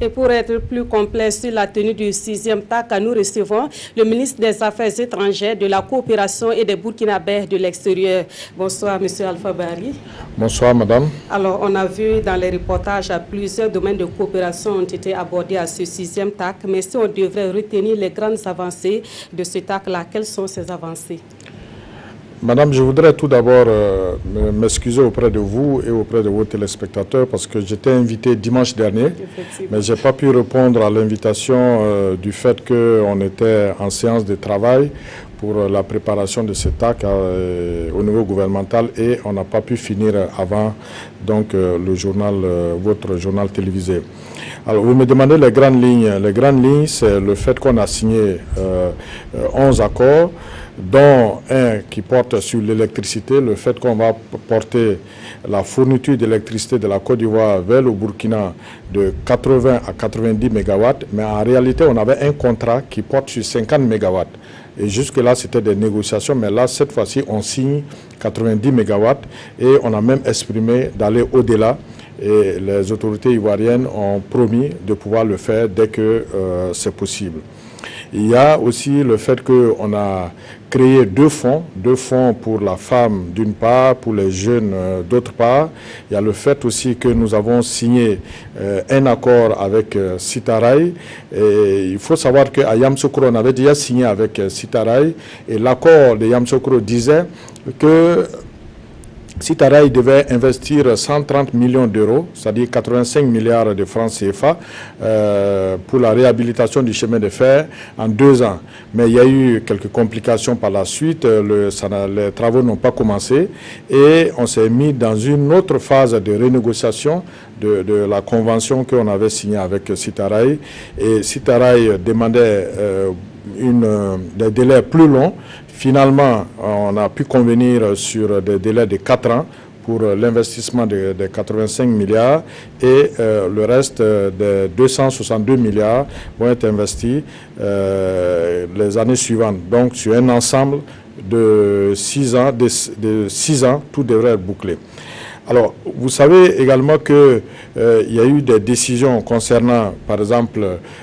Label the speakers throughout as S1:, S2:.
S1: Et pour être plus complet sur la tenue du 6e TAC, nous recevons le ministre des Affaires étrangères, de la coopération et des Burkinabés de l'extérieur. Bonsoir, Monsieur Alpha Barry.
S2: Bonsoir, madame.
S1: Alors, on a vu dans les reportages plusieurs domaines de coopération ont été abordés à ce 6e TAC, mais si on devrait retenir les grandes avancées de ce TAC-là, quelles sont ces avancées?
S2: Madame, je voudrais tout d'abord m'excuser auprès de vous et auprès de vos téléspectateurs parce que j'étais invité dimanche dernier, mais je n'ai pas pu répondre à l'invitation du fait qu'on était en séance de travail pour la préparation de ce TAC au niveau gouvernemental et on n'a pas pu finir avant donc, le journal, votre journal télévisé. Alors, vous me demandez les grandes lignes. Les grandes lignes, c'est le fait qu'on a signé 11 accords, dont un qui porte sur l'électricité, le fait qu'on va porter la fourniture d'électricité de la Côte d'Ivoire vers le Burkina de 80 à 90 MW, mais en réalité, on avait un contrat qui porte sur 50 MW. Et jusque-là, c'était des négociations, mais là, cette fois-ci, on signe 90 MW et on a même exprimé d'aller au-delà. Et les autorités ivoiriennes ont promis de pouvoir le faire dès que c'est possible. Il y a aussi le fait qu'on a créé deux fonds pour la femme d'une part, pour les jeunes d'autre part. Il y a le fait aussi que nous avons signé un accord avec Sitaray. Et il faut savoir qu'à Yamoussoukro, on avait déjà signé avec Sitaray et l'accord de Yamoussoukro disait que Sitaray devait investir 130 millions d'euros, c'est-à-dire 85 milliards de francs CFA, pour la réhabilitation du chemin de fer en 2 ans. Mais il y a eu quelques complications par la suite, les travaux n'ont pas commencé et on s'est mis dans une autre phase de renégociation de la convention qu'on avait signée avec Sitaray. Et Sitaray demandait des délais plus longs. Finalement, on a pu convenir sur des délais de 4 ans pour l'investissement de 85 milliards et le reste de 262 milliards vont être investis les années suivantes. Donc, sur un ensemble de 6 ans, tout devrait être bouclé. Alors, vous savez également qu'il y a eu des décisions concernant, par exemple,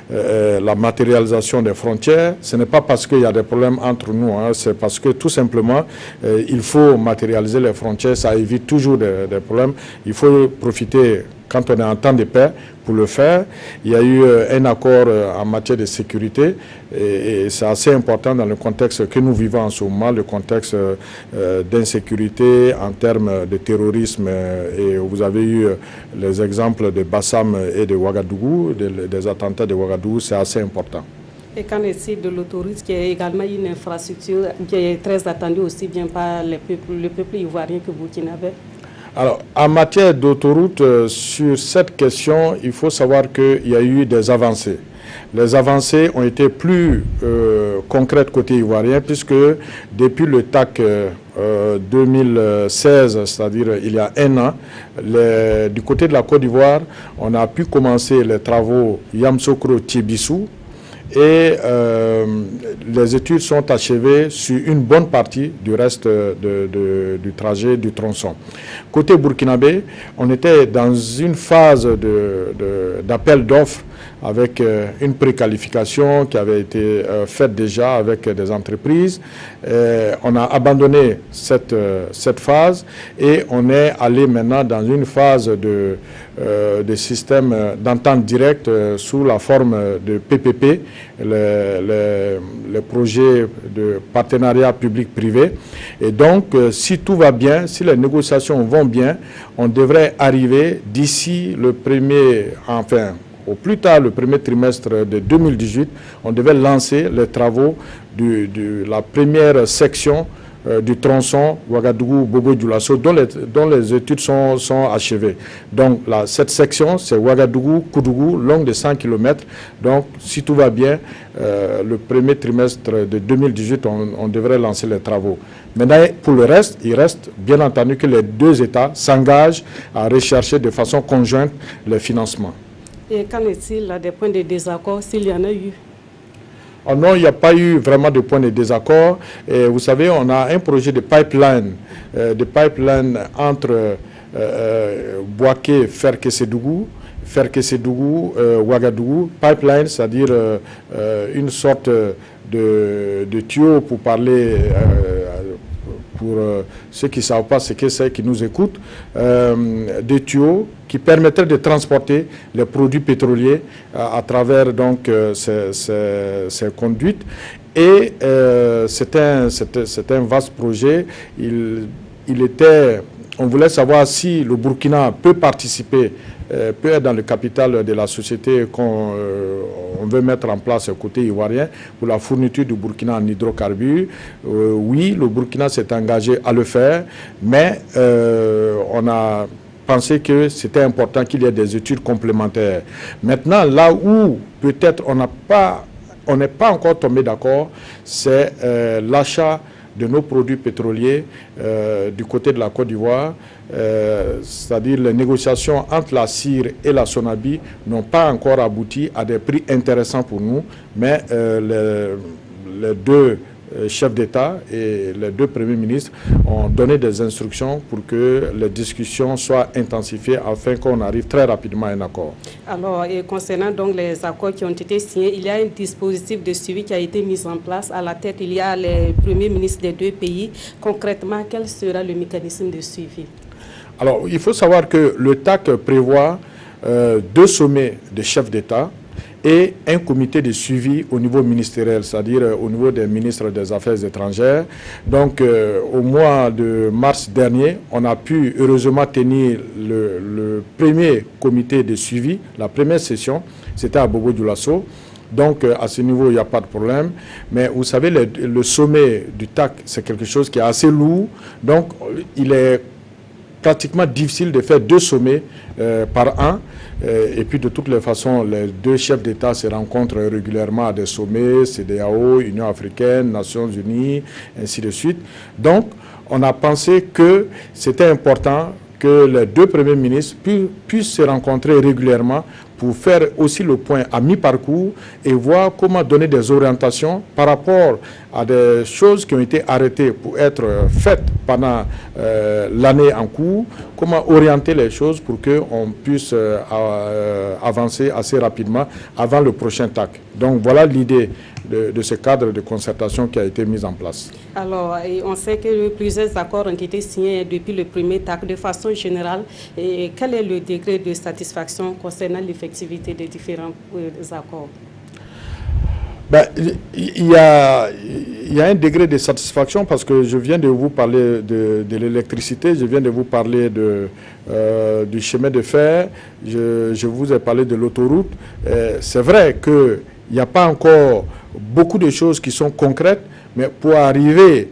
S2: la matérialisation des frontières. Ce n'est pas parce qu'il y a des problèmes entre nous, hein, c'est parce que tout simplement, il faut matérialiser les frontières, ça évite toujours des problèmes. Il faut profiter, quand on est en temps de paix, pour le faire. Il y a eu un accord en matière de sécurité et c'est assez important dans le contexte que nous vivons en ce moment, le contexte d'insécurité en termes de terrorisme. Et vous avez eu les exemples de Bassam et de Ouagadougou, des attentats de Ouagadougou, c'est assez important.
S1: Et qu'en est-il de l'autoroute qui est également une infrastructure qui est très attendue aussi bien par le peuple ivoirien que burkinabé?
S2: Alors, en matière d'autoroute, sur cette question, il faut savoir qu'il y a eu des avancées. Les avancées ont été plus concrètes côté ivoirien, puisque depuis le TAC 2016, c'est-à-dire il y a 1 an, du côté de la Côte d'Ivoire, on a pu commencer les travaux Yamoussoukro-Tiébissou, et les études sont achevées sur une bonne partie du reste du trajet du tronçon. Côté burkinabé, on était dans une phase d'appel d'offres avec une préqualification qui avait été faite déjà avec des entreprises. On a abandonné cette phase et on est allé maintenant dans une phase de système d'entente directe sous la forme de PPP, les projets de partenariat public-privé. Et donc, si tout va bien, si les négociations vont bien, on devrait arriver d'ici le au plus tard le premier trimestre de 2018, on devait lancer les travaux de la première section du tronçon Ouagadougou-Bobo-Dioulasso dont les études sont achevées. Donc cette section, c'est Ouagadougou-Koudougou, longue de 100 km. Donc si tout va bien, le premier trimestre de 2018, on devrait lancer les travaux. Maintenant, pour le reste, il reste bien entendu que les deux États s'engagent à rechercher de façon conjointe les financements.
S1: Et qu'en est-il des points de désaccord, s'il y en a eu?
S2: Oh non, il n'y a pas eu vraiment de points de désaccord. Et vous savez, on a un projet de pipeline entre Bouaké, Ferke-Sédougou Ferkessédougou, Ouagadougou, pipeline, c'est-à-dire une sorte de tuyau pour parler, pour ceux qui ne savent pas ce que c'est, qui nous écoutent, des tuyaux qui permettraient de transporter les produits pétroliers à travers donc, ces conduites. Et c'est un vaste projet. On voulait savoir si le Burkina peut participer, peut être dans le capital de la société qu'on veut mettre en place côté ivoirien pour la fourniture du Burkina en hydrocarbures. Oui, le Burkina s'est engagé à le faire, mais on a pensé que c'était important qu'il y ait des études complémentaires. Maintenant, là où peut-être on n'est pas encore tombé d'accord, c'est l'achat de nos produits pétroliers du côté de la Côte d'Ivoire, c'est-à-dire les négociations entre la CIR et la Sonabi n'ont pas encore abouti à des prix intéressants pour nous, mais les deux chefs d'État et les deux premiers ministres ont donné des instructions pour que les discussions soient intensifiées afin qu'on arrive très rapidement à un accord. Alors, et concernant donc les accords qui ont été signés, il y a un dispositif de suivi qui a été mis en place. À la tête, il y a les premiers ministres des deux pays. Concrètement, quel sera le mécanisme de suivi? Alors, il faut savoir que le TAC prévoit 2 sommets de chefs d'État et un comité de suivi au niveau ministériel, c'est-à-dire au niveau des ministres des Affaires étrangères. Donc, au mois de mars dernier, on a pu heureusement tenir le premier comité de suivi, la première session, c'était à Bobo-Dioulasso. Donc, à ce niveau, il n'y a pas de problème. Mais vous savez, le sommet du TAC, c'est quelque chose qui est assez lourd. Donc, il est pratiquement difficile de faire 2 sommets par an. Et puis de toutes les façons, les 2 chefs d'État se rencontrent régulièrement à des sommets, CEDEAO, Union africaine, Nations unies, ainsi de suite. Donc, on a pensé que c'était important que les 2 premiers ministres puissent se rencontrer régulièrement pour faire aussi le point à mi-parcours et voir comment donner des orientations par rapport à des choses qui ont été arrêtées pour être faites pendant l'année en cours, comment orienter les choses pour qu'on puisse avancer assez rapidement avant le prochain TAC. Donc voilà l'idée de ce cadre de concertation qui a été mis en place. Alors, on sait que plusieurs accords ont été signés depuis le premier TAC. De façon générale, quel est le degré de satisfaction concernant l'effectivité des différents accords? Ben, il y a un degré de satisfaction parce que je viens de vous parler de l'électricité, je viens de vous parler du chemin de fer, je vous ai parlé de l'autoroute. C'est vrai qu'il n'y a pas encore beaucoup de choses qui sont concrètes, mais pour arriver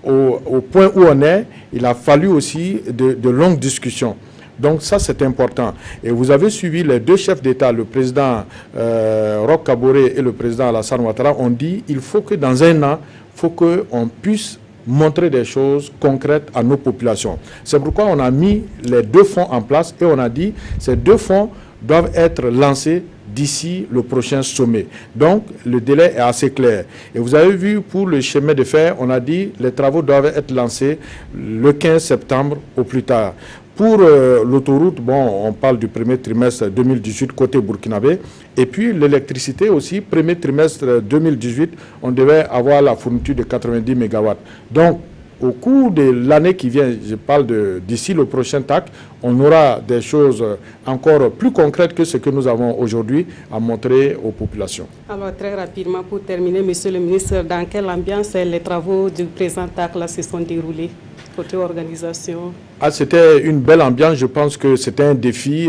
S2: au point où on est, il a fallu aussi de longues discussions. Donc ça, c'est important. Et vous avez suivi les 2 chefs d'État, le président Roch Kaboré et le président Alassane Ouattara, ont dit qu'il faut que dans un an, il faut qu'on puisse montrer des choses concrètes à nos populations. C'est pourquoi on a mis les 2 fonds en place et on a dit que ces 2 fonds doivent être lancés d'ici le prochain sommet. Donc, le délai est assez clair. Et vous avez vu, pour le chemin de fer, on a dit que les travaux doivent être lancés le 15 septembre au plus tard. Pour l'autoroute, bon, on parle du premier trimestre 2018 côté burkinabé. Et puis l'électricité aussi, premier trimestre 2018, on devait avoir la fourniture de 90 MW. Donc, au cours de l'année qui vient, je parle d'ici le prochain TAC, on aura des choses encore plus concrètes que ce que nous avons aujourd'hui à montrer aux populations. Alors très rapidement, pour terminer, Monsieur le ministre, dans quelle ambiance les travaux du présent TAC là, se sont déroulés côté organisation? C'était une belle ambiance. Je pense que c'était un défi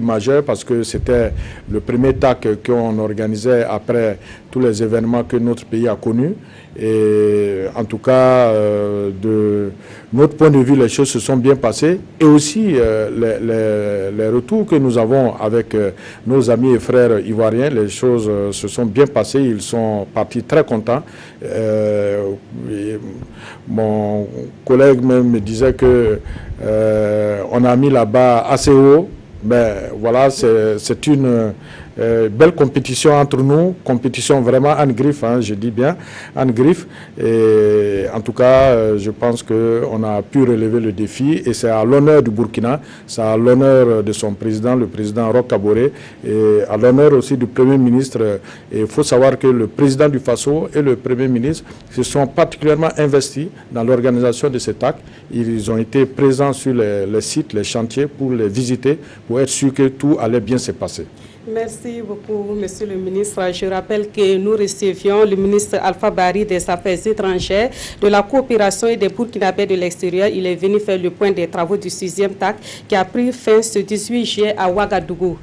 S2: majeur parce que c'était le premier TAC qu'on organisait après tous les événements que notre pays a connus. Et en tout cas, de notre point de vue, les choses se sont bien passées. Et aussi, les retours que nous avons avec nos amis et frères ivoiriens, les choses se sont bien passées. Ils sont partis très contents. Mon collègue même me disait que on a mis là-bas assez haut Mais voilà, c'est une belle compétition entre nous, compétition vraiment en griffe, hein, je dis bien en griffe. Et en tout cas, je pense qu'on a pu relever le défi et c'est à l'honneur du Burkina, c'est à l'honneur de son président, le président Roch Kaboré, et à l'honneur aussi du Premier ministre. Et il faut savoir que le président du Faso et le Premier ministre se sont particulièrement investis dans l'organisation de cet acte. Ils ont été présents sur les sites, les chantiers pour les visiter, pour être sûr que tout allait bien se passer.
S1: Merci beaucoup, Monsieur le ministre. Je rappelle que nous recevions le ministre Alpha Bari des Affaires étrangères, de la coopération et des Burkinabés de l'extérieur. Il est venu faire le point des travaux du 6e TAC qui a pris fin ce 18 juillet à Ouagadougou.